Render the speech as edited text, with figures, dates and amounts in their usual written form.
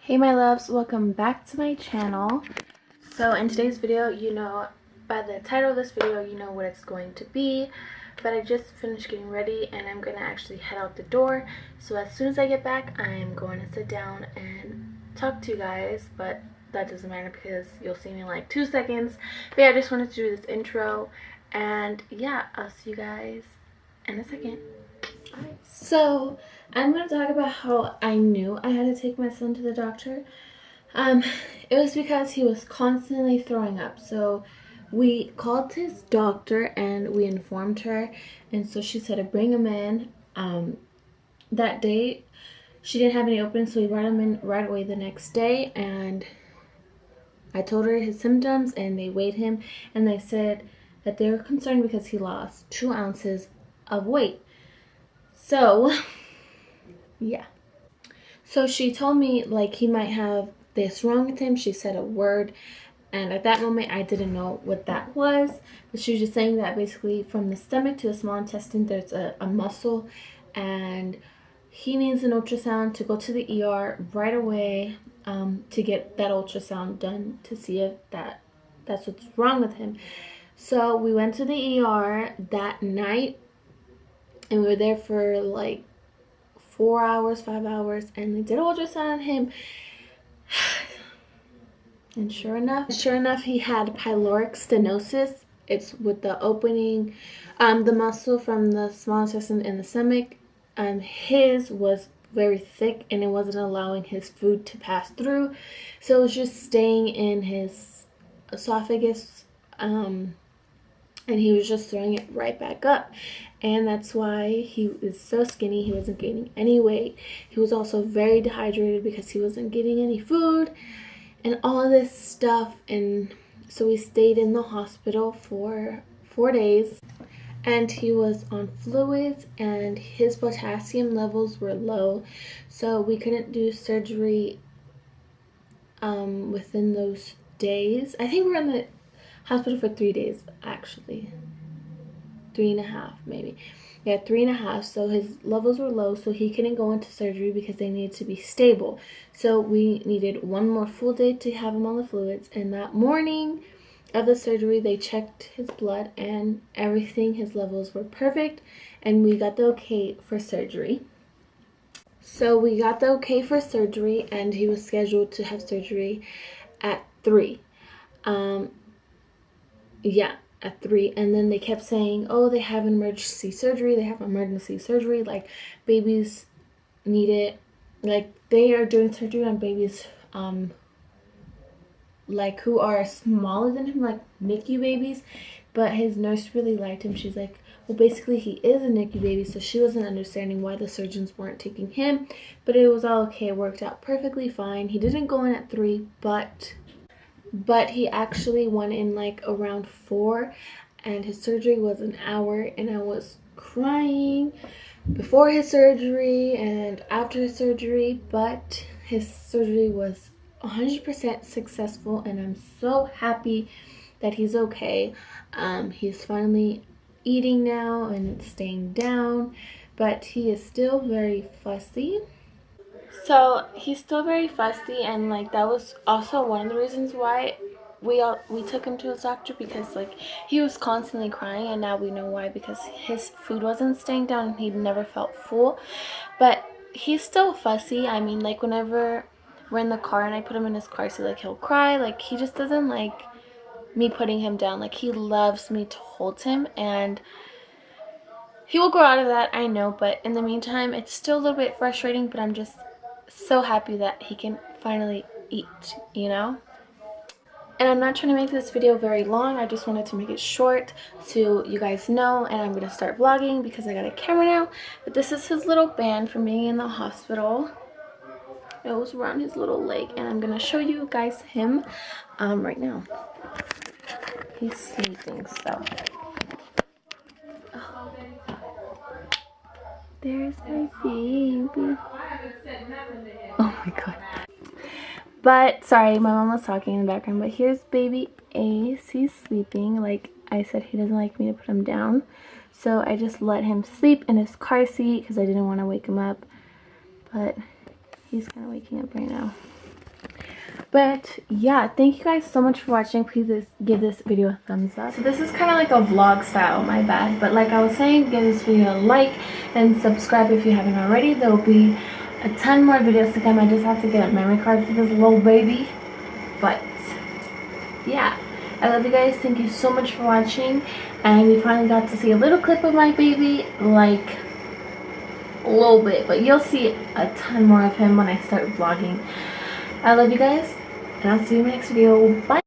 Hey my loves, welcome back to my channel. So in today's video, by the title of this video, you know what it's going to be. But I just finished getting ready and I'm going to actually head out the door. So as soon as I get back, I'm going to sit down and talk to you guys. But that doesn't matter because you'll see me in like 2 seconds. But yeah, I just wanted to do this intro. And yeah, I'll see you guys in a second. Alright, so I'm going to talk about how I knew I had to take my son to the doctor. It was because he was constantly throwing up. So we called his doctor and we informed her, and so she said to bring him in. That day she didn't have any openings, so we brought him in right away the next day, and I told her his symptoms and they weighed him and they said that they were concerned because he lost 2 ounces of weight. So yeah. So she told me like he might have this wrong with him. She said a word, and at that moment I didn't know what that was, but she was just saying that basically from the stomach to the small intestine there's a muscle, and he needs an ultrasound to go to the ER right away to get that ultrasound done to see if that's what's wrong with him. So we went to the ER that night and we were there for like 4 hours, 5 hours, and they did an ultrasound on him. And sure enough, he had pyloric stenosis. It's with the opening, the muscle from the small intestine in the stomach. His was very thick and it wasn't allowing his food to pass through. So it was just staying in his esophagus. And he was just throwing it right back up, and that's why he was so skinny. He wasn't gaining any weight. He was also very dehydrated because he wasn't getting any food and all of this stuff. And so we stayed in the hospital for 4 days, and he was on fluids and his potassium levels were low, so we couldn't do surgery within those days. I think we were in the hospital for 3 days, actually 3.5 maybe. Yeah, 3.5. So his levels were low, so he couldn't go into surgery because they needed to be stable. So we needed 1 more full day to have him on the fluids, and that morning of the surgery they checked his blood and everything, his levels were perfect, and we got the okay for surgery. So we got the okay for surgery and he was scheduled to have surgery at 3. Yeah, at 3. And then they kept saying, oh, they have emergency surgery, like babies need it, like they are doing surgery on babies like who are smaller than him, like NICU babies. But his nurse really liked him. She's like, well, basically he is a NICU baby, so she wasn't understanding why the surgeons weren't taking him. But it was all okay, it worked out perfectly fine. He didn't go in at 3, but he actually went in like around 4, and his surgery was an hour, and I was crying before his surgery and after his surgery. But his surgery was 100% successful, and I'm so happy that he's okay. He's finally eating now and staying down, but he is still very fussy. So he's still very fussy, and like that was also one of the reasons why we took him to his doctor, because like he was constantly crying, and now we know why, because his food wasn't staying down and he never felt full. But he's still fussy. I mean, like whenever we're in the car and I put him in his car seat, like he'll cry. Like he just doesn't like me putting him down. Like he loves me to hold him, and he will grow out of that, I know. But in the meantime, it's still a little bit frustrating, but I'm just so happy that he can finally eat, you know? And I'm not trying to make this video very long. I just wanted to make it short so you guys know. And I'm going to start vlogging because I got a camera now. But this is his little band from being in the hospital. It goes around his little leg. And I'm going to show you guys him right now. He's sleeping, so. Oh. There's my baby. Oh my god. But sorry, my mom was talking in the background. But here's baby Ace. He's sleeping. Like I said, he doesn't like me to put him down, so I just let him sleep in his car seat because I didn't want to wake him up. But he's kind of waking up right now. But yeah, thank you guys so much for watching. Please give this video a thumbs up. So this is kind of like a vlog style, my bad. But like I was saying, give this video a like and subscribe if you haven't already. There will be a ton more videos to come. I just have to get a memory card for this little baby. But yeah, I love you guys. Thank you so much for watching. And we finally got to see a little clip of my baby, like a little bit, but you'll see a ton more of him when I start vlogging. I love you guys, and I'll see you in the next video. Bye.